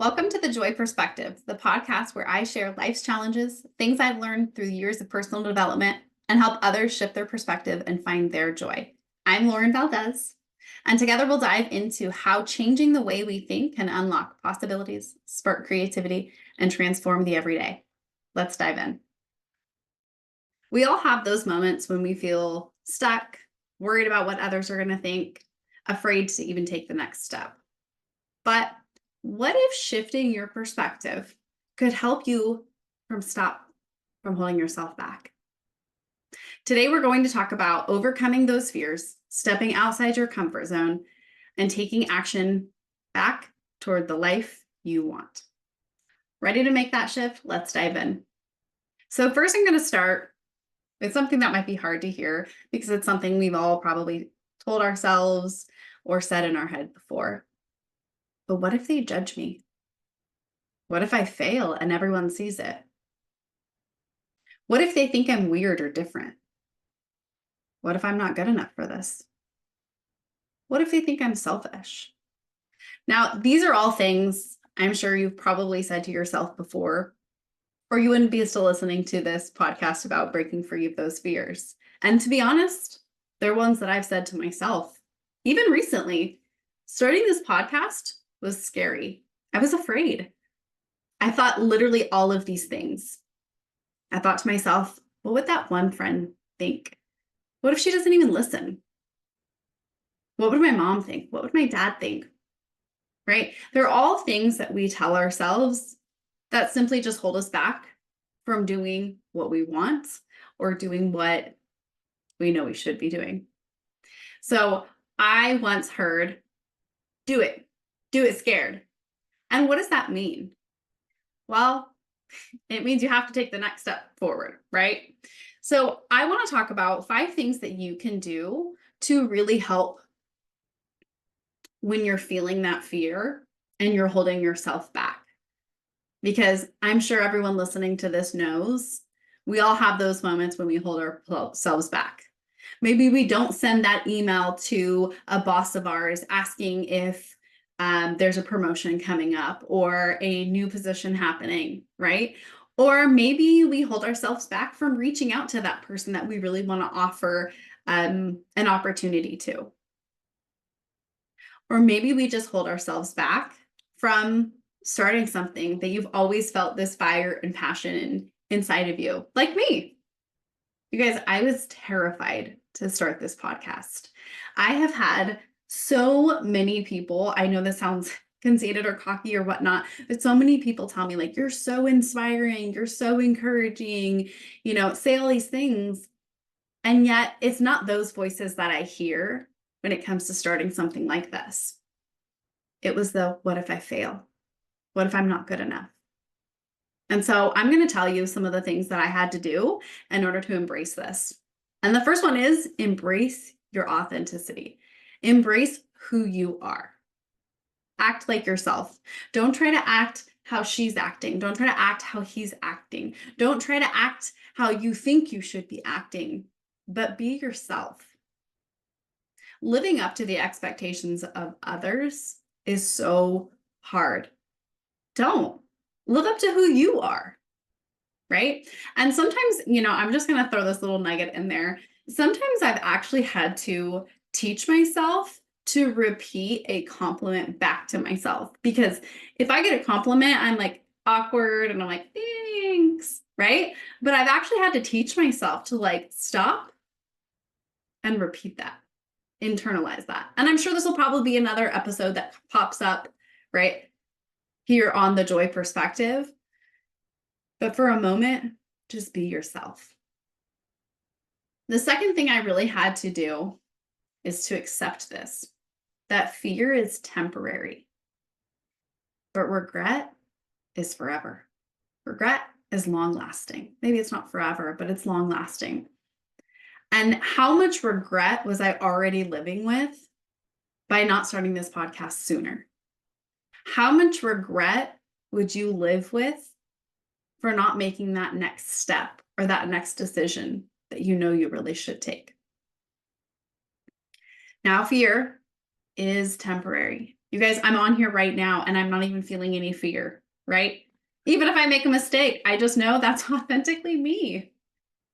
Welcome to The Joy Perspective, the podcast where I share life's challenges, things I've learned through years of personal development, and help others shift their perspective and find their joy. I'm Lauren Valdez, and together we'll dive into how changing the way we think can unlock possibilities, spark creativity, and transform the everyday. Let's dive in. We all have those moments when we feel stuck, worried about what others are going to think, afraid to even take the next step. But what if shifting your perspective could help you stop from holding yourself back? Today, we're going to talk about overcoming those fears, stepping outside your comfort zone, and taking action back toward the life you want. Ready to make that shift? Let's dive in. So first, I'm going to start with something that might be hard to hear because it's something we've all probably told ourselves or said in our head before. But what if they judge me? What if I fail and everyone sees it? What if they think I'm weird or different? What if I'm not good enough for this? What if they think I'm selfish? Now, these are all things I'm sure you've probably said to yourself before, or you wouldn't be still listening to this podcast about breaking free of those fears. And to be honest, they're ones that I've said to myself. Even recently, starting this podcast was scary. I was afraid. I thought literally all of these things. I thought to myself, what would that one friend think? What if she doesn't even listen? What would my mom think? What would my dad think? Right? They're all things that we tell ourselves that simply just hold us back from doing what we want or doing what we know we should be doing. So I once heard, do it scared. And what does that mean? Well, it means you have to take the next step forward, right? So I want to talk about 5 things that you can do to really help when you're feeling that fear and you're holding yourself back. Because I'm sure everyone listening to this knows we all have those moments when we hold ourselves back. Maybe we don't send that email to a boss of ours asking if there's a promotion coming up or a new position happening, right? Or maybe we hold ourselves back from reaching out to that person that we really want to offer an opportunity to. Or maybe we just hold ourselves back from starting something that you've always felt this fire and passion inside of you, like me. You guys, I was terrified to start this podcast. I have had so many people, I know this sounds conceited or cocky or whatnot, but so many people tell me, like, you're so inspiring, you're so encouraging, say all these things. And yet it's not those voices that I hear when it comes to starting something like this. It was the, what if I fail? What if I'm not good enough? And so I'm going to tell you some of the things that I had to do in order to embrace this. And the first one is embrace your authenticity. Embrace who you are. Act like yourself. Don't try to act how she's acting. Don't try to act how he's acting. Don't try to act how you think you should be acting, but be yourself. Living up to the expectations of others is so hard. Don't. Live up to who you are, right? And sometimes, I'm just going to throw this little nugget in there. Sometimes I've actually had to teach myself to repeat a compliment back to myself, because if I get a compliment, I'm like awkward and I'm like, thanks, right? But I've actually had to teach myself to like stop and repeat that, internalize that. And I'm sure this will probably be another episode that pops up, right, here on The Joy Perspective. But for a moment, just be yourself. The second thing I really had to do is to accept this, that fear is temporary, but regret is forever. Regret is long lasting. Maybe it's not forever, but it's long lasting. And how much regret was I already living with by not starting this podcast sooner? How much regret would you live with for not making that next step or that next decision that you know you really should take? Now, fear is temporary, You guys, I'm on here right now and I'm not even feeling any fear, right? Even if I make a mistake, I just know that's authentically me.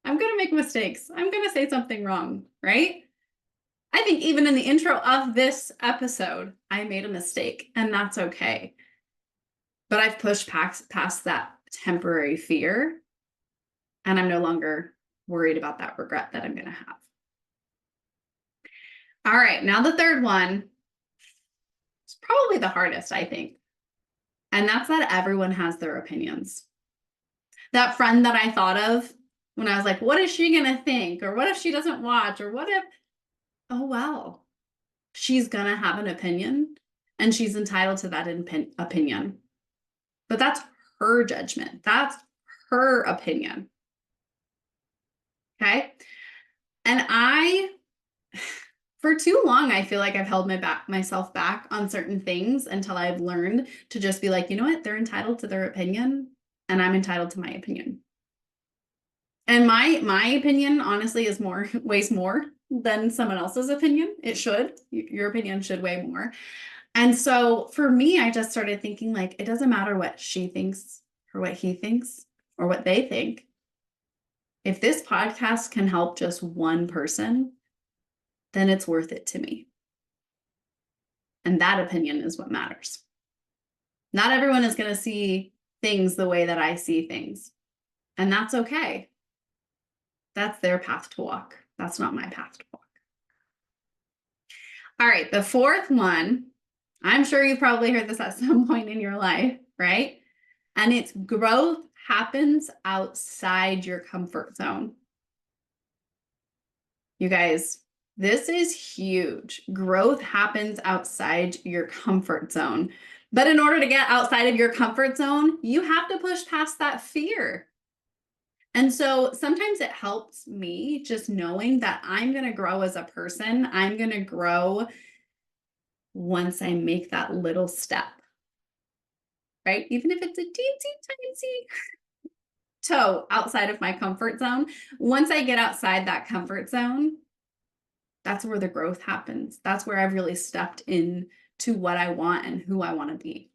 I'm going to make mistakes. I'm going to say something wrong, right? I think even in the intro of this episode, I made a mistake, and that's okay. But I've pushed past that temporary fear, and I'm no longer worried about that regret that I'm going to have. All right, now the third one is probably the hardest, I think. And that's that everyone has their opinions. That friend that I thought of when I was like, what is she going to think? Or what if she doesn't watch? Or what if, oh, well, she's going to have an opinion and she's entitled to that opinion. But that's her judgment. That's her opinion. Okay. And for too long, I feel like I've held myself back on certain things until I've learned to just be like, you know what? They're entitled to their opinion and I'm entitled to my opinion. And my opinion, honestly, is weighs more than someone else's opinion. It should. Your opinion should weigh more. And so for me, I just started thinking like, it doesn't matter what she thinks or what he thinks or what they think. If this podcast can help just one person, then it's worth it to me. And that opinion is what matters. Not everyone is going to see things the way that I see things. And that's okay. That's their path to walk. That's not my path to walk. All right, the fourth one, I'm sure you've probably heard this at some point in your life, right? And it's growth happens outside your comfort zone. You guys, this is huge. Growth happens outside your comfort zone. But in order to get outside of your comfort zone, you have to push past that fear. And so sometimes it helps me just knowing that I'm going to grow as a person. I'm going to grow once I make that little step, right? Even if it's a teensy toe outside of my comfort zone, once I get outside that comfort zone, that's where the growth happens. That's where I've really stepped into what I want and who I want to be.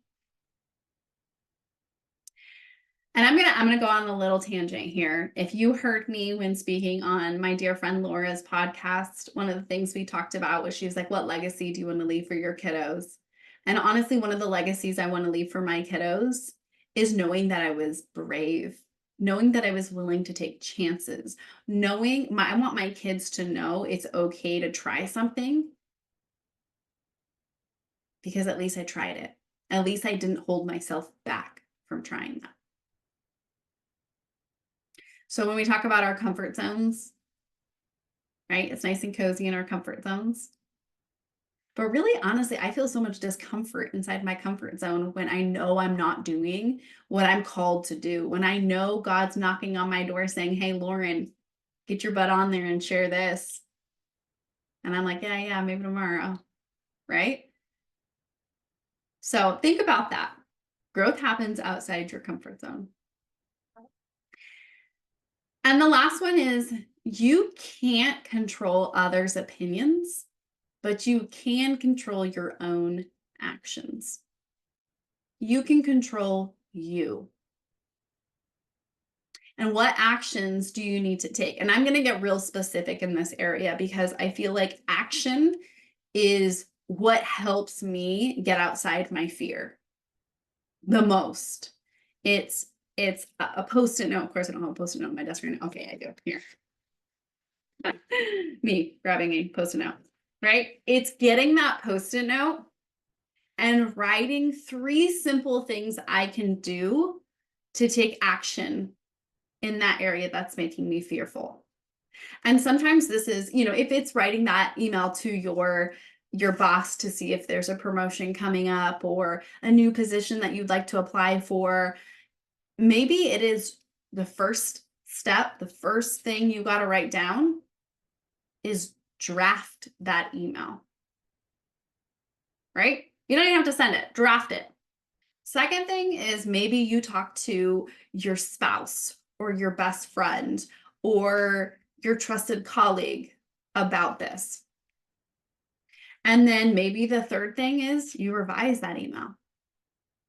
And I'm gonna go on a little tangent here. If you heard me when speaking on my dear friend Laura's podcast, one of the things we talked about was she was like, what legacy do you want to leave for your kiddos? And honestly, one of the legacies I want to leave for my kiddos is knowing that I was brave, knowing that I was willing to take chances, I want my kids to know it's okay to try something because at least I tried it. At least I didn't hold myself back from trying that. So when we talk about our comfort zones, right? It's nice and cozy in our comfort zones. But really, honestly, I feel so much discomfort inside my comfort zone when I know I'm not doing what I'm called to do. When I know God's knocking on my door saying, hey, Lauren, get your butt on there and share this. And I'm like, yeah, maybe tomorrow, right? So think about that. Growth happens outside your comfort zone. And the last one is you can't control others' opinions, but you can control your own actions. You can control you. And what actions do you need to take? And I'm going to get real specific in this area because I feel like action is what helps me get outside my fear the most. It's a Post-it note. Of course, I don't have a Post-it note on my desk right now. Okay, I do. Here. Me grabbing a Post-it note, right? It's getting that Post-it note and writing 3 simple things I can do to take action in that area that's making me fearful. And sometimes this is, if it's writing that email to your boss to see if there's a promotion coming up or a new position that you'd like to apply for, maybe it is the first step, the first thing you got to write down is draft that email, right? You don't even have to send it, draft it. Second thing is maybe you talk to your spouse or your best friend or your trusted colleague about this. And then maybe the third thing is you revise that email.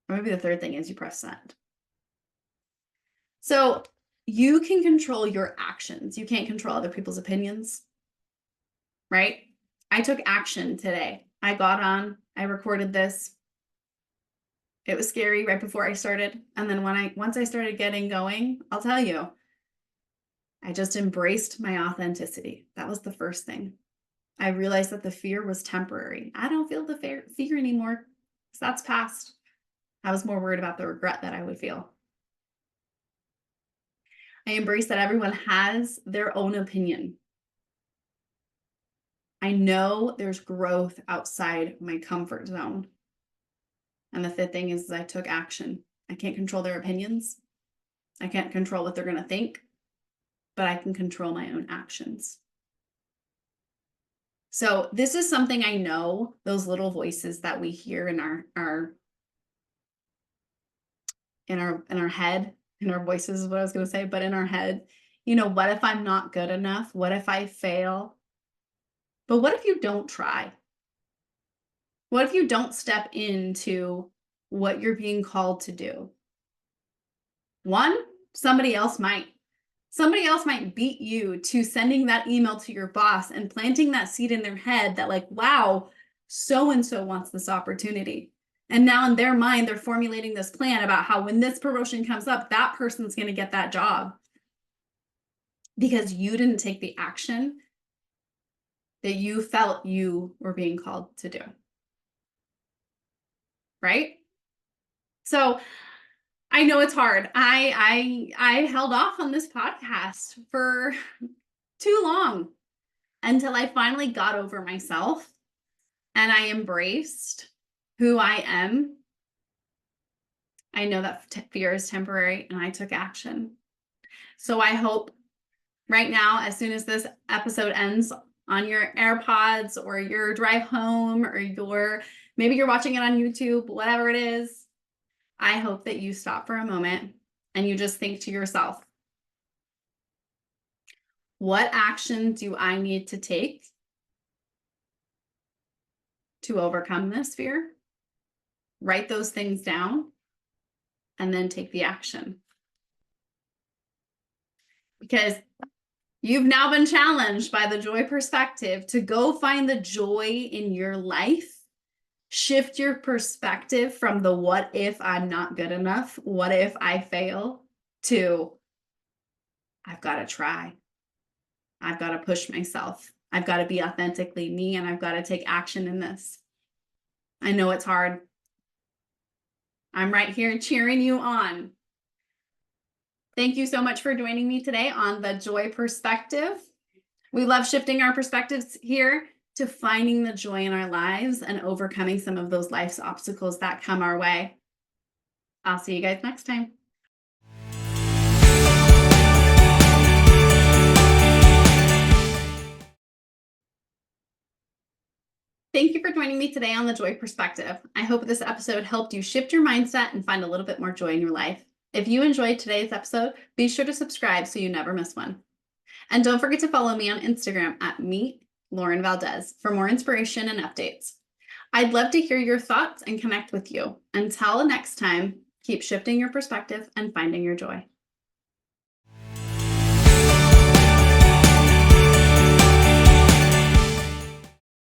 Or maybe the third thing is you press send. So you can control your actions. You can't control other people's opinions, right? I took action today. I got on, I recorded this. It was scary right before I started. And then once I started getting going, I'll tell you, I just embraced my authenticity. That was the first thing. I realized that the fear was temporary. I don't feel the fear anymore because that's past. I was more worried about the regret that I would feel. I embrace that everyone has their own opinion. I know there's growth outside my comfort zone. And the fifth thing is I took action. I can't control their opinions. I can't control what they're going to think, but I can control my own actions. So this is something I know, those little voices that we hear in our head, in our voices is what I was going to say, but in our head, what if I'm not good enough? What if I fail? But what if you don't try? What if you don't step into what you're being called to do? One, somebody else might. Somebody else might beat you to sending that email to your boss and planting that seed in their head that like, wow, so-and-so wants this opportunity. And now in their mind, they're formulating this plan about how when this promotion comes up, that person's going to get that job. Because you didn't take the action that you felt you were being called to do. Right? So I know it's hard. I held off on this podcast for too long until I finally got over myself and I embraced who I am. I know that fear is temporary and I took action. So I hope right now, as soon as this episode ends, on your AirPods or your drive home or maybe you're watching it on YouTube, whatever it is, I hope that you stop for a moment and you just think to yourself, what action do I need to take to overcome this fear? Write those things down and then take the action. Because you've now been challenged by the joy perspective to go find the joy in your life. Shift your perspective from the what if I'm not good enough, what if I fail, to I've got to try. I've got to push myself. I've got to be authentically me and I've got to take action in this. I know it's hard. I'm right here cheering you on. Thank you so much for joining me today on the Joy Perspective. We love shifting our perspectives here to finding the joy in our lives and overcoming some of those life's obstacles that come our way. I'll see you guys next time. Thank you for joining me today on the Joy Perspective. I hope this episode helped you shift your mindset and find a little bit more joy in your life. If you enjoyed today's episode, be sure to subscribe so you never miss one. And don't forget to follow me on Instagram at Meet Lauren Valdez for more inspiration and updates. I'd love to hear your thoughts and connect with you. Until next time, keep shifting your perspective and finding your joy.